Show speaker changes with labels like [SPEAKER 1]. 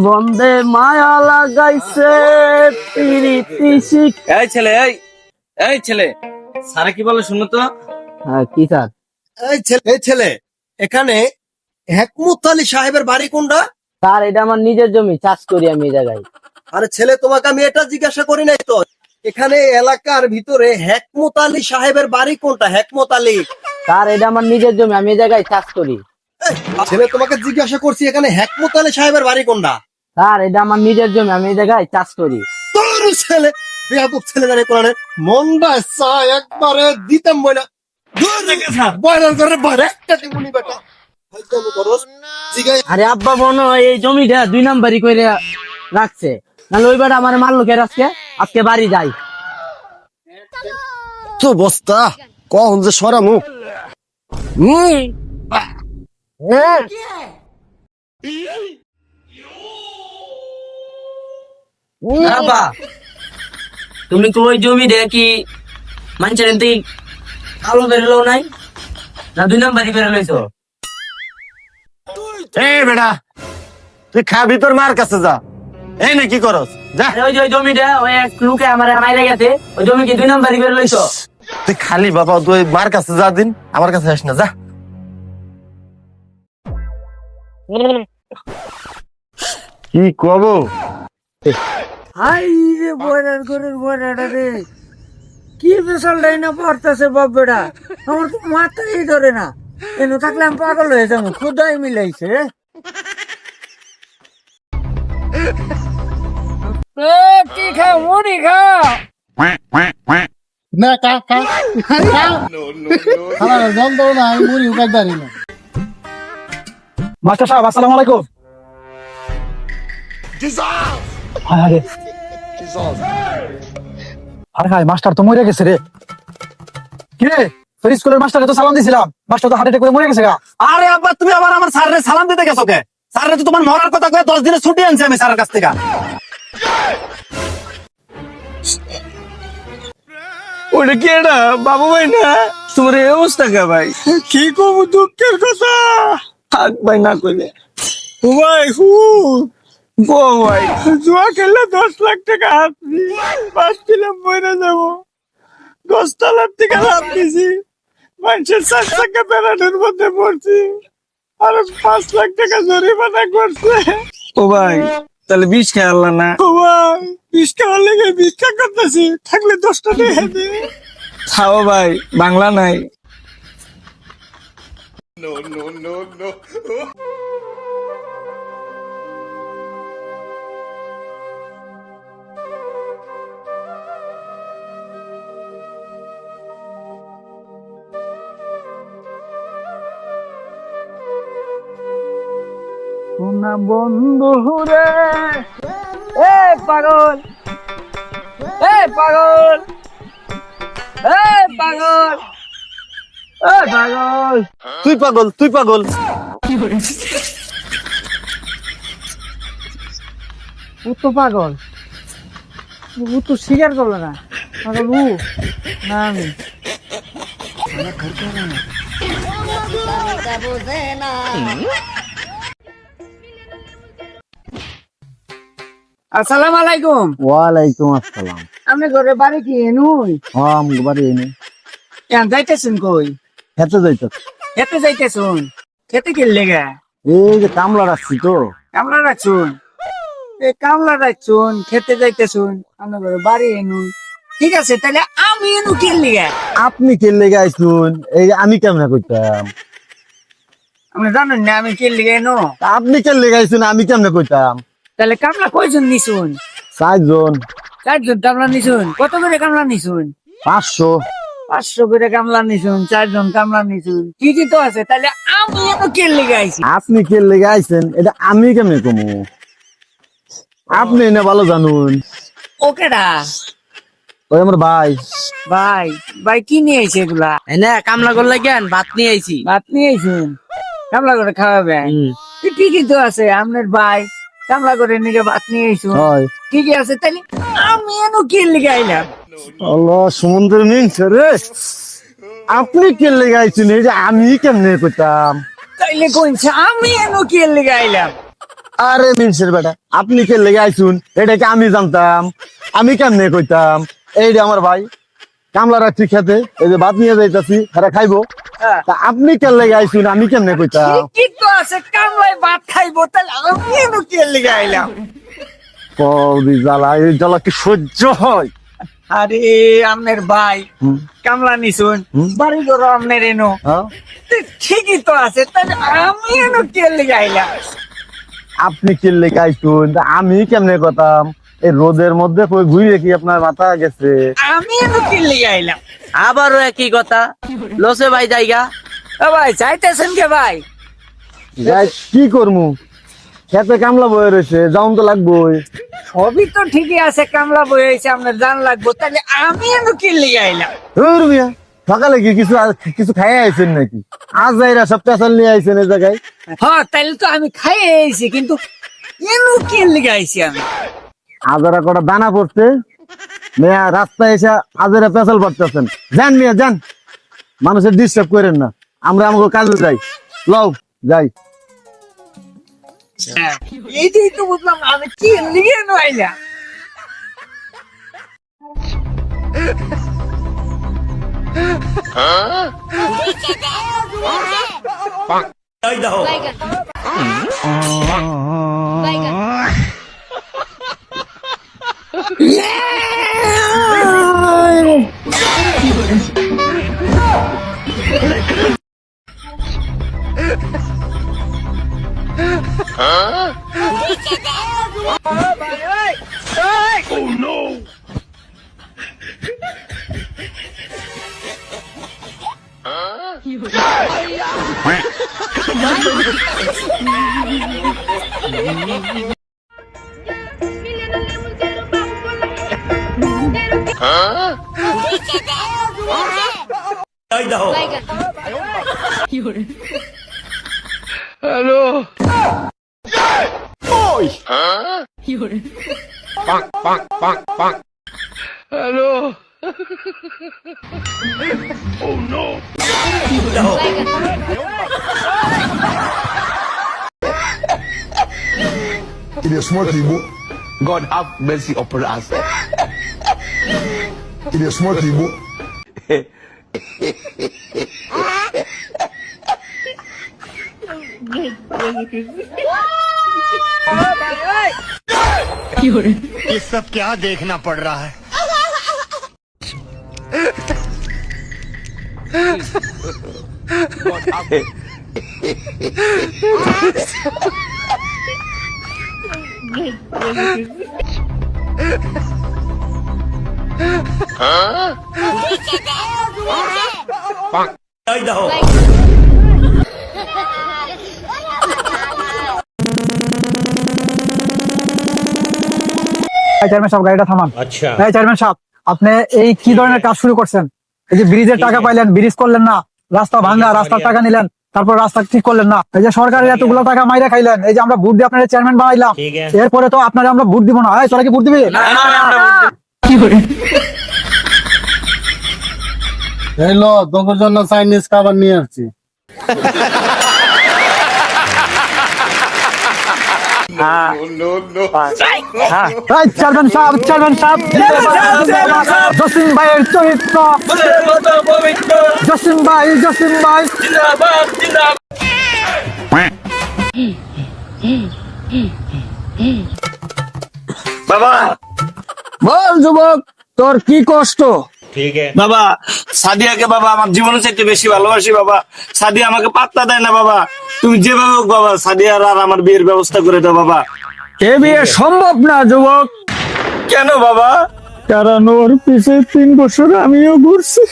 [SPEAKER 1] বন্দে মায়া লাগাইছে
[SPEAKER 2] এই ছেলে, এই ছেলে, স্যারে কি বলে শুনো তো।
[SPEAKER 1] হ্যাঁ কি স্যার?
[SPEAKER 3] এই ছেলে, এখানে হেকমত আলী সাহেবের বাড়ি কোনটা?
[SPEAKER 1] স্যার এটা আমার নিজের জমি, চাষ করি আমি এই জায়গায়।
[SPEAKER 3] আরে ছেলে, তোমাকে আমি এটা জিজ্ঞাসা করি নাই তো, এখানে এলাকার ভিতরে হেকমত আলী সাহেবের বাড়ি কোনটা? হেকমত আলী।
[SPEAKER 1] স্যার এটা আমার নিজের জমি, আমি এই জায়গায় চাষ করি।
[SPEAKER 3] এই, ছেলে তোমাকে জিজ্ঞাসা করছি এখানে হেকমত আলী সাহেবের বাড়ি কোনটা?
[SPEAKER 1] স্যার এটা আমার নিজের জমি, আমি এই জায়গায় চাষ করি।
[SPEAKER 3] তোর ছেলে বেয়াদব ছেলে জানে কোরআনে মন্ডা সা একবারে দিতাম বইলা বয়লার করে বাইরে একটা দিমুনি বেটা হয়তো করস জিগাই।
[SPEAKER 1] আরে আব্বা মনে হয় এই জমিটা 2 নাম্বারই করে রাখছে, নাহলে ওই বেটা আমার মারলো কে আজকে। আজকে বাড়ি যাই।
[SPEAKER 3] তো বস্তা কখন যে সরা মুখ
[SPEAKER 1] আব্বা তুমি তো ওই জমি দেখি মানুষের এমনি আলো বেরোলো নাই না, 2 নাম্বারই বেরোলেছো।
[SPEAKER 3] এই বেটা তুই খাবি, তোর মার কাছে যা। এই না কি করস যা।
[SPEAKER 1] ওই যে ওই জমিটা ওই এক লোকে আমার মাইরে গেছে, ওই জমি কি 2 নাম্বারই বেরোলেছো?
[SPEAKER 3] তুই খালি বাবা তুই মার কাছে যা, দিন আমার কাছে আস না, যা। কি কব?
[SPEAKER 4] হাই রে বয়রার ঘরের বয়রাটা রে, কি বিশালটাই না পড়তেছে বাব্বেটা, আমার তো মাথাই ধরে না। এনে থাকলে আমি পাগল হয়ে যাবো, খুদাই মিলাইছে রে। কি খাও? মুড়ি খাও
[SPEAKER 5] না কা কা খালা জল দাও না, আমি মুড়ি উকাই দাঁড়ি না।
[SPEAKER 6] মাস্টার সাহেব আসসালামু আলাইকুম। আরে আরে হায়, মাস্টার তো মরে গেছে রে। কি রে, তোর স্কুলের মাস্টারকে তো সালাম দিছিলাম, মাস্টার তো হার্ট অ্যাটাক করে মরে গেছে গা।
[SPEAKER 3] আরে আব্বা, তুমি আবার আমার স্যারের সালাম দিতে গেছো কে? স্যারের তো তোমার মরার কথা কয়ে 10 দিনের ছুটি আনছি আমি স্যারের কাছ থেকে।
[SPEAKER 2] ওটা কি এটা বাবু ভাই না? তোমার এই অবস্থা কে ভাই?
[SPEAKER 5] কি কব দুঃখের কথা,
[SPEAKER 2] থাক ভাই না কইলে।
[SPEAKER 5] ও ভাই
[SPEAKER 2] ও ভাই,
[SPEAKER 5] জুয়া খেললে 10 লাখ টাকা হাতছি, বাঁচছিলাম মরে যাবো। 10 তলার থেকে লাভ দিছি, মানুষের 4 চাকা বেড়ানোর মধ্যে পড়ছি, আর 5 লাখ টাকা জরিমানা করছে।
[SPEAKER 2] ও ভাই তাহলে বিষ খেয়ে আল্লাহ না।
[SPEAKER 5] ও ভাই ভিক্ষা লেগে ভিক্ষা করতেছি, থাকলে 10টা টাকা দে।
[SPEAKER 2] খাও ভাই, বাংলা নাই।
[SPEAKER 4] সোনা বন্ধু রে, এ পাগল, এ পাগল, এ পাগল, এ পাগল।
[SPEAKER 3] তুই পাগল, তুই পাগল।
[SPEAKER 4] ও তো পাগল, ও তো স্বীকার করলো না। পাগল ও না আমি। আসসালামু আলাইকুম।
[SPEAKER 1] ওয়ালাইকুম আসসালাম।
[SPEAKER 4] আপনি ঘরে বাড়ি কি এনুই?
[SPEAKER 1] হ্যাঁ বাড়ি এনে
[SPEAKER 4] কেন যাইতেছেন কই?
[SPEAKER 1] খেতে যাইতো।
[SPEAKER 4] খেতে যাইতেছুন? খেতে কি লেগা?
[SPEAKER 1] এই যে কামলা রাখছি তো।
[SPEAKER 4] কামলা রাখছুন? এই কামলা রাখছুন, খেতে যাইতেছুন, আপনার ঘরে বাড়ি এনুই। ঠিক আছে, তাহলে আমি এনু কি লেগা?
[SPEAKER 1] আপনি কে লেগে আইসুন? এই আমি কেমনে কইতাম?
[SPEAKER 4] আপনি জানেন না আমি কি লেগা এনো?
[SPEAKER 1] আপনি কে লেগে আইসুন আমি কেমনে কইতাম?
[SPEAKER 4] তাহলে কামলা কয়জন নিছুন?
[SPEAKER 1] 4 জন।
[SPEAKER 4] 4 জন কামলা নিছুন? কত করে কামলা নিছুন?
[SPEAKER 1] 500।
[SPEAKER 4] 500 করে কামলা নিছুন, 4 জন কামলা নিছুন, ঠিকই তো আছে। তাহলে আমি এনু কি লেগা আইছি?
[SPEAKER 1] আপনি কে লেগে আইছেন এটা আমি কেমনে কমু? আপনি না ভালো জানুন।
[SPEAKER 4] ওকেডা?
[SPEAKER 1] ওই আমার ভাই।
[SPEAKER 4] ভাই, ভাই কি নিয়ে আইছে এগুলা?
[SPEAKER 1] এনে কামলা করলে কেন ভাত নিয়ে আইছি।
[SPEAKER 4] ভাত নিয়ে আইছেন, কামলা করে খাওয়াবেন? ঠিকই তো আছে, আপনার ভাই কামলা করে নিজে ভাত নিয়ে আইসুন,
[SPEAKER 1] হয়
[SPEAKER 4] ঠিকই আছে। তাহলে আমি এনু কি লেগে আইলাম?
[SPEAKER 3] আল্লাহ সমুদ্রের মিনছে রে, আপনি কে লেগাইছেন? এই যে আমি কেমনে করতাম?
[SPEAKER 4] তাইলে কইছে আমি এনো কি লেগে আইলাম?
[SPEAKER 3] আরে মিনসের বেটা, আপনি কে লেগাইছুন এটা কি আমি জানতাম? আমি কেমনে কইতাম? এই যে আমার ভাই কামলা রাখছি খেতে, এই যে ভাত নিয়ে যাইতাছি, এরা খাইবো।
[SPEAKER 4] হ্যাঁ।
[SPEAKER 3] তা আপনি কে লেগাইছুন আমি কেমনে কইতাম?
[SPEAKER 4] কি তো আছে কামলাই ভাত খাইবো, তাহলে আমি এনো কি লেগে আইলাম?
[SPEAKER 3] কৌদি জ্বালা, এই জ্বালা কি সহ্য হয়?
[SPEAKER 4] আরে আমনের ভাই
[SPEAKER 3] হুম।
[SPEAKER 4] কামলা নিছুন, বাড়ি ঘর আমনের এনো,
[SPEAKER 3] হ্যাঁ?
[SPEAKER 4] তো ঠিকই তো আছে, তাহলে আমি এনো কি লেগে আইলাম?
[SPEAKER 3] আপনি কে লেগাইছুন তা আমি কেমনে কইতাম? এই রোদের মধ্যে কই ঘুরে কি আপনার মাথা গেছে?
[SPEAKER 4] আমি এনো কি লেগে আইলাম?
[SPEAKER 1] আবারও একই কথা, লসে ভাই জায়গা।
[SPEAKER 4] ও ভাই চাইতেছেন কে ভাই?
[SPEAKER 3] যাই কি করমু, খেতে কামলা বয়ে রয়েছে, যাউন তো লাগবোই।
[SPEAKER 4] সবই তো ঠিকই আছে, কামলা বই হয়েছে, আপনার জান লাগবো, তাহলে আমি এনো কি লেগে আইলাম?
[SPEAKER 3] ধুর মিয়া, সকালে কি কিছু খাই আইছেন নাকি? আজ যাইরা সব পেশাল নিয়ে আইছেন এই জায়গায়।
[SPEAKER 4] হ্যাঁ তাইলে তো আমি খাই আইছি, কিন্তু এনো কি লেগে আইছি আমি?
[SPEAKER 3] আজারা কটা দানা পড়ছে, মেয়া রাস্তায় এসে আজারা পেশাল পড়তেছেন। যান মিয়া যান, মানুষের ডিস্টার্ব করেন না, আমরা আমাকে কাজে যাই। লও যাই।
[SPEAKER 4] এইটাই তো বুঝলাম না, আমি কি লেগে এনো আইলাম?
[SPEAKER 7] It is smart people.
[SPEAKER 8] God have mercy upon us.
[SPEAKER 7] It is smart people.
[SPEAKER 3] ये सब क्या देखना पड़ रहा है?
[SPEAKER 6] চেয়ারম্যান সাহেব গাড়িটা থামান। আচ্ছা চেয়ারম্যান সাহেব, আপনি এই কি ধরনের কাজ শুরু করছেন? এই যে ব্রিজের টাকা পাইলেন, ব্রিজ করলেন না, রাস্তা ভাঙা, রাস্তার টাকা নিলেন, তারপর রাস্তা ঠিক করলেন না, এই যে সরকারের এতগুলো টাকা মাইরা খাইলেন, এই যে আমরা ভোট দিয়ে আপনার চেয়ারম্যান বানাইলাম, এরপরে তো আপনারা আমরা ভোট দিব না। তোরা কি ভোট দিবি?
[SPEAKER 3] এই লো, তোর জন্য চাইনিজ খাবার নিয়ে আসছি।
[SPEAKER 6] চেয়ারম্যান সাহেব, চেয়ারম্যান সাহেব, জসিম ভাইয়ের চরিত্র, জসিম ভাই, জসিম ভাই।
[SPEAKER 2] বাবা
[SPEAKER 6] বল যুবক, তোর কি কষ্ট?
[SPEAKER 2] বাবা, সাদিয়াকে বাবা আমার জীবনের চাইতে বেশি ভালোবাসি বাবা। সাদিয়া আমাকে পাত্তা দেয় না বাবা। তুমি যেভাবে হোক বাবা সাদিয়ার আর আমার বিয়ের ব্যবস্থা করে দাও বাবা।
[SPEAKER 6] এ বিয়ে সম্ভব না যুবক।
[SPEAKER 2] কেন বাবা?
[SPEAKER 6] কারণ ওর পিছে 3 বছর আমিও ঘুরছি।